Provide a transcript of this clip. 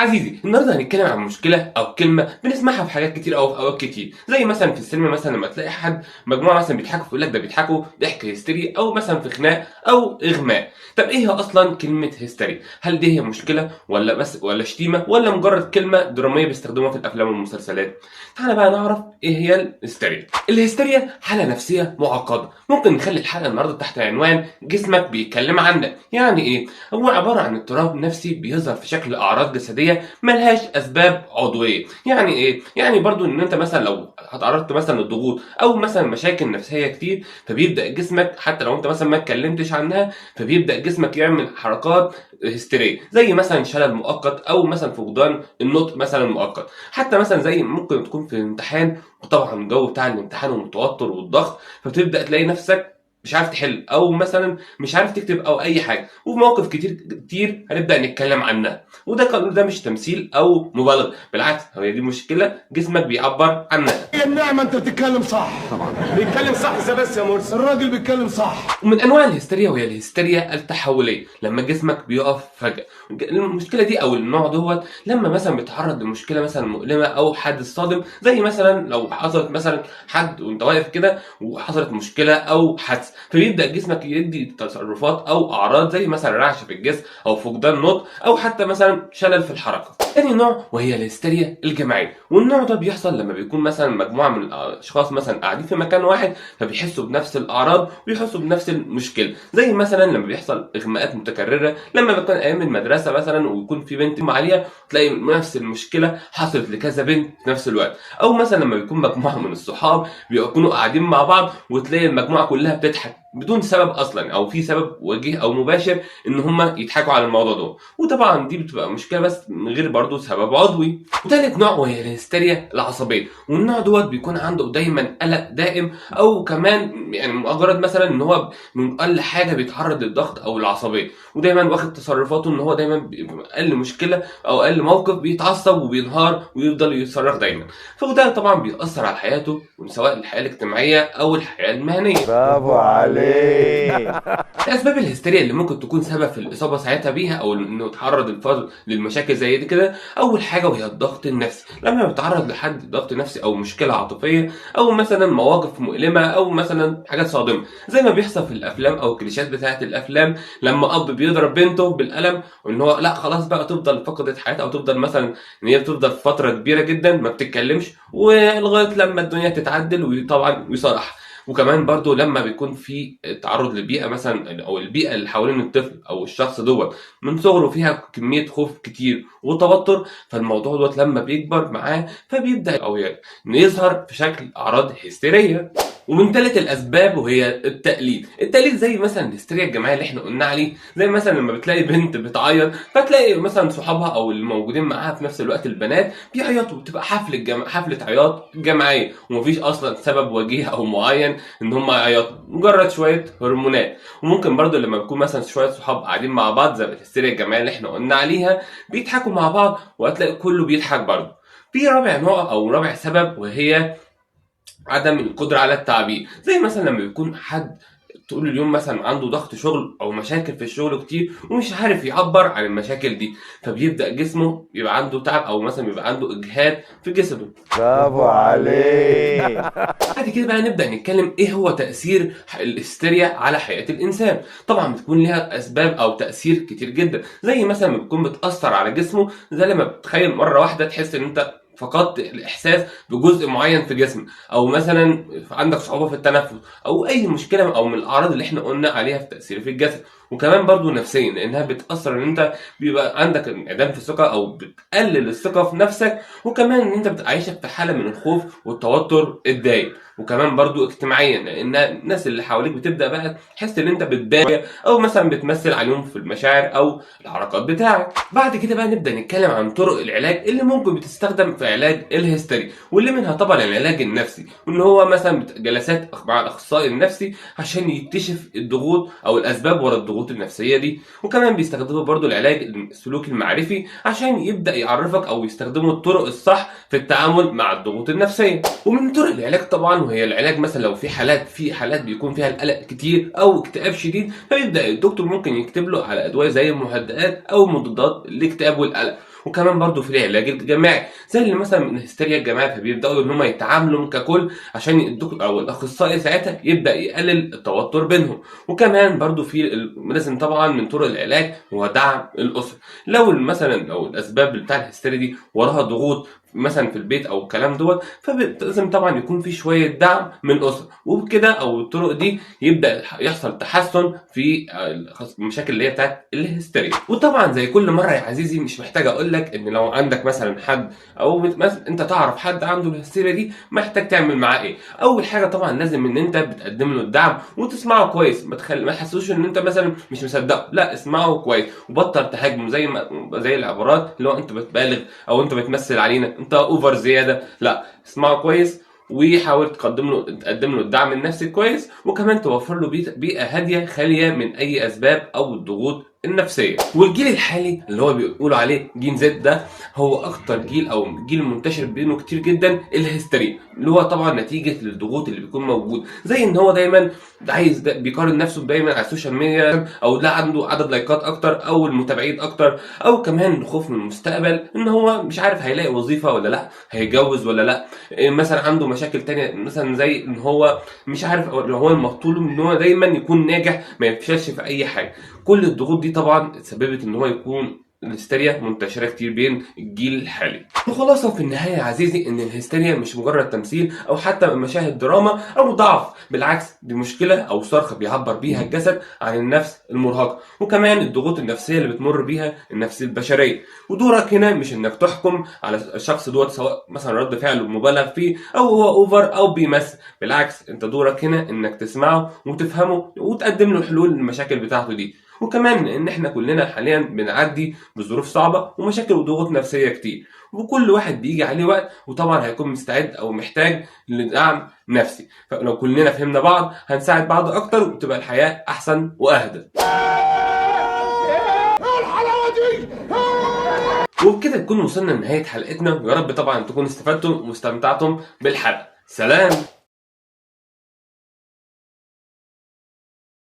عزيزي النهارده هنتكلم عن مشكله او كلمه بنسمعها في حاجات كتير او في اوقات كتير، زي مثلا في السينما مثلا لما تلاقي حد مجموعه مثلا بيضحكوا فيقول لك ده بيضحكوا ضحك هستيري، او مثلا في خناق او اغماء. طب ايه هي اصلا كلمه هستيري؟ هل دي هي مشكله ولا شتيمه ولا مجرد كلمه دراميه بيستخدموها في الافلام والمسلسلات؟ تعالى بقى نعرف ايه هي الهستيريا. الهستيريا حاله نفسيه معقده، ممكن نخلي الحلقه النهارده تحت عنوان جسمك بيتكلم عنك. يعني ايه؟ هو عباره عن اضطراب نفسي بيظهر في شكل اعراض جسديه ملهاش اسباب عضويه. يعني ايه؟ يعني برضو ان انت مثلا لو اتعرضت مثلا للضغوط او مثلا مشاكل نفسيه كتير، فبيبدا جسمك حتى لو انت مثلا ما اتكلمتش عنها، فبيبدا جسمك يعمل حركات هستيريه، زي مثلا شلل مؤقت او مثلا فقدان النطق مثلا مؤقت. حتى مثلا زي ممكن تكون في امتحان، وطبعا الجو بتاع الامتحان والتوتر والضغط، فتبدا تلاقي نفسك مش عارف تحل او مثلا مش عارف تكتب او اي حاجه. وفي مواقف كتير كتير هنبدا نتكلم عنها، ده مش تمثيل او مبالغه، بالعكس هي دي مشكله جسمك بيعبر عنها. يا النعمة انت بتتكلم صح. بيتكلم صح ازاي بس يا مرسي؟ الراجل بيتكلم صح. ومن انواع الهستيريا وهي الهستيريا التحوليه، لما جسمك بيقف فجاه. المشكله دي او النوع دوت لما مثلا بيتعرض لمشكله مثلا مؤلمه او حادث صادم، زي مثلا لو حصلت مثلا حد وانت واقف كده وحصلت مشكله او حادث، فبيبدا جسمك يدي تصرفات او اعراض زي مثلا رعشه في الجسم او فقدان نطق او حتى مثلا شلل في الحركه. تاني نوع وهي الهستيريا الجماعيه، والنوع ده بيحصل لما بيكون مثلا مجموعه من الاشخاص مثلا قاعدين في مكان واحد، فبيحسوا بنفس الاعراض ويحسوا بنفس المشكله. زي مثلا لما بيحصل اغماءات متكرره، لما بيكون ايام المدرسه مثلا ويكون في بنت عليها تلاقي نفس المشكله حصلت لكذا بنت في نفس الوقت. او مثلا لما بيكون مجموعه من الصحاب بيكونوا قاعدين مع بعض وتلاقي المجموعه كلها بتضحك بدون سبب اصلا، او في سبب وجيه او مباشر ان هم يضحكوا على الموضوع ده. وطبعا دي بتبقى مشكله بس من غير برضه سبب عضوي. وثالث نوع وهي الهستيريا العصبيه، والنوع دوت بيكون عنده دايما قلق دائم، او كمان يعني مجرد مثلا ان هو من اقل حاجه بيتعرض للضغط او العصبيه، ودايما واخد تصرفاته ان هو دايما اقل مشكله او اقل موقف بيتعصب وبينهار ويفضل يصرخ دايما. فده طبعا بيأثر على حياته، سواء الحياه الاجتماعيه او الحياه المهنيه. برافو عليك. اسباب الهستيريا اللي ممكن تكون سبب في الاصابه ساعتها بيها او انه يتعرض الفرد للمشاكل زي دي كده، اول حاجه وهي الضغط النفسي. لما بيتعرض لحد ضغط نفسي او مشكله عاطفيه او مثلا مواقف مؤلمه او مثلا حاجات صادمه، زي ما بيحصل في الافلام او الكليشات بتاعه الافلام، لما اب بيضرب بنته بالقلم وان هو لا خلاص بقى تفضل فقدت حياتها، او تفضل مثلا ان هي بتفضل فتره كبيره جدا ما بتتكلمش ولغايه لما الدنيا تتعدل وطبعا ويصالح. وكمان برضو لما بيكون في تعرض للبيئه مثلا او البيئه اللي حوالين الطفل او الشخص دوت من صغره فيها كميه خوف كتير وتوتر، فالموضوع دوت لما بيكبر معاه فبيبدا او يظهر في شكل اعراض هستيريه. ومن ثالث الاسباب وهي التقليد زي مثلا الهستيريا الجماعيه اللي احنا قلنا عليه، زي مثلا لما بتلاقي بنت بتعيط فتلاقي مثلا صحابها او الموجودين معاها في نفس الوقت البنات بيعيطوا، بتبقى حفله عياط جماعيه ومفيش اصلا سبب وجيه او معين ان هم يعيطوا، مجرد شويه هرمونات. وممكن برضو لما بيكون مثلا شويه صحاب قاعدين مع بعض زي الهستيريا الجماعيه اللي احنا قلنا عليها بيضحكوا مع بعض وهتلاقي كله بيضحك برضو. في رابع نوع او رابع سبب وهي عدم القدرة على التعبير، زي مثلا لما بيكون حد طول اليوم مثلا عنده ضغط شغل او مشاكل في الشغل كتير ومش عارف يعبر عن المشاكل دي، فبيبدا جسمه يبقى عنده تعب او مثلا بيبقى عنده اجهاد في جسمه. برافو عليك. بعد كده بقى نبدا نتكلم ايه هو تاثير الهستيريا على حياه الانسان. طبعا بتكون ليها اسباب او تاثير كتير جدا، زي مثلا بتكون بتاثر على جسمه، زي لما بتخيل مره واحده تحس ان انت فقدت الاحساس بجزء معين في جسمك، او مثلا عندك صعوبه في التنفس، او اي مشكله او من الاعراض اللي احنا قلنا عليها في تاثير في الجسد. وكمان برضو نفسيا، لانها بتاثر ان انت بيبقى عندك انعدام في الثقه او بتقلل الثقه في نفسك، وكمان ان انت بتعيشك في حاله من الخوف والتوتر الدائم. وكمان برضو اجتماعيا، لان الناس اللي حواليك بتبدا بقى تحس ان انت بتبان او مثلا بتمثل عليهم في المشاعر او الحركات بتاعك. بعد كده بقى نبدا نتكلم عن طرق العلاج اللي ممكن بتستخدم في علاج الهستيريا، واللي منها طبعا العلاج النفسي، وان هو مثلا جلسات مع الاخصائي النفسي عشان يكتشف الضغوط او الاسباب ورا الضغوط النفسيه دي. وكمان بيستخدموا برضو العلاج السلوكي المعرفي عشان يبدا يعرفك او يستخدموا الطرق الصح في التعامل مع الضغوط النفسيه. ومن طرق العلاج طبعا وهي العلاج مثلا لو في حالات بيكون فيها القلق كتير او اكتئاب شديد، فيبدا الدكتور ممكن يكتب له على ادويه زي المهدئات او مضادات الاكتئاب والقلق. وكمان برضو في العلاج الجماعي زي اللي مثلا من الهستيريا الجماعيه، فبيبداوا ان هم يتعاملوا ككل عشان يدوك او الاخصائي ساعتها يبدا يقلل التوتر بينهم. وكمان برضو في لازم طبعا من طرق العلاج هو دعم الاسره. لو الاسباب بتاع الهستيريا دي وراها ضغوط مثلا في البيت او الكلام دوت، فلازم طبعا يكون في شويه دعم من الاسره، وبكده او الطرق دي يبدا يحصل تحسن في المشاكل اللي هي بتاعت الهستيريا. وطبعا زي كل مره يا عزيزي مش محتاج اقول لك ان لو عندك مثلا حد او مثلا انت تعرف حد عنده الهستيريا دي محتاج تعمل معاه ايه. اول حاجه طبعا لازم ان انت بتقدم له الدعم وتسمعه كويس، ما تحسوش ان انت مثلا مش مصدقه، لا اسمعه كويس وبطل تهاجمه زي العبارات اللي هو انت بتبالغ او انت بتمثل علينا، انت اوفر زياده. لا، اسمعه كويس وحاول تقدم له الدعم النفسي كويس، وكمان توفر له بيئه هاديه خاليه من اي اسباب او الضغوط النفسيه. والجيل الحالي اللي هو بيقولوا عليه جين زد ده هو اكتر جيل او الجيل المنتشر بينه كتير جدا الهستيريا، اللي هو طبعا نتيجه للضغوط اللي بيكون موجود، زي ان هو دايما بيقارن نفسه دايما على السوشيال ميديا، او لا عنده عدد لايكات اكتر او المتابعين اكتر، او كمان الخوف من المستقبل ان هو مش عارف هيلاقي وظيفه ولا لا، هيتجوز ولا لا، مثلا عنده مشاكل تانية مثلا زي ان هو مش عارف اللي هو المطلوب ان هو دايما يكون ناجح ما يفشلش في اي حاجه. كل الضغوط دي طبعا سببت ان هو يكون الهستيريا منتشره كتير بين الجيل الحالي. الخلاصه في النهايه يا عزيزي ان الهستيريا مش مجرد تمثيل او حتى مشاهد دراما او ضعف، بالعكس دي مشكله او صرخه بيعبر بيها الجسد عن النفس المرهقه، وكمان الضغوط النفسيه اللي بتمر بيها النفس البشريه. ودورك هنا مش انك تحكم على الشخص دوت سواء مثلا رد فعله مبالغ فيه او هو اوفر او بيمثل، بالعكس انت دورك هنا انك تسمعه وتفهمه وتقدم له حلول للمشاكل بتاعته دي. وكمان ان احنا كلنا حاليا بنعدي بظروف صعبه ومشاكل وضغوط نفسيه كتير، وكل واحد بيجي عليه وقت وطبعا هيكون مستعد او محتاج لدعم نفسي، فلو كلنا فهمنا بعض هنساعد بعض اكتر وتبقى الحياه احسن واهدى. وبكده نكون وصلنا لنهايه حلقتنا، ويا رب طبعا تكونوا استفدتم واستمتعتم بالحلقه. سلام.